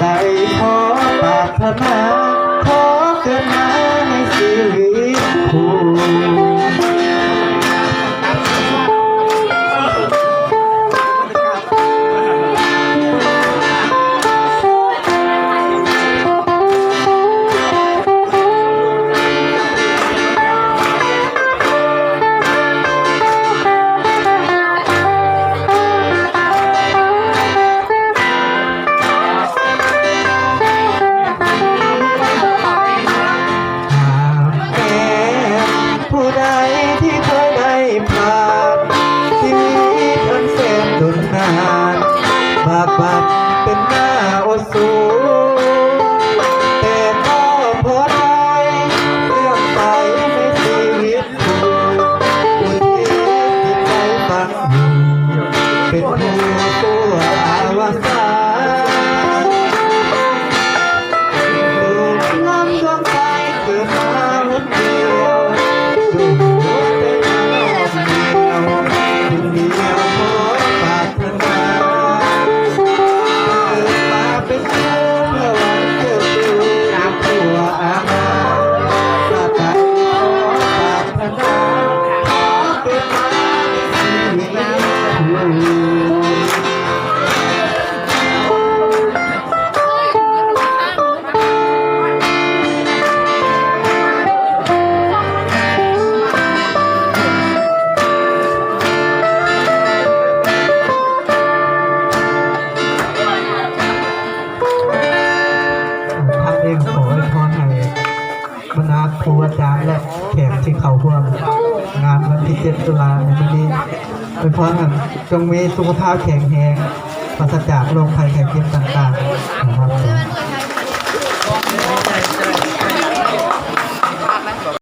ใดขอปรารถนาขอเกิดมาในชีวิตคู่บากบั่นเป็นหน้าอดสูแต่ก็พอได้เรื่องไปในชีวิตคู่คนที่จิตใจฝังอยู่เป็นผู้ตัวอาวสานลูกน้ำดวงใจเกิดมาคนเดียวด้วยหัวใจคนเดียวขอปรารถนาเองขอให้พรให้บรรดาครูอาจารย์และแขกที่เข้าร่วมงานวันที่7 ตุลาคมในวันนี้ให้พรให้จงมีสุขภาพแข็งแรงปราศจากโรคภัยไข้เจ็บต่างๆนะครับ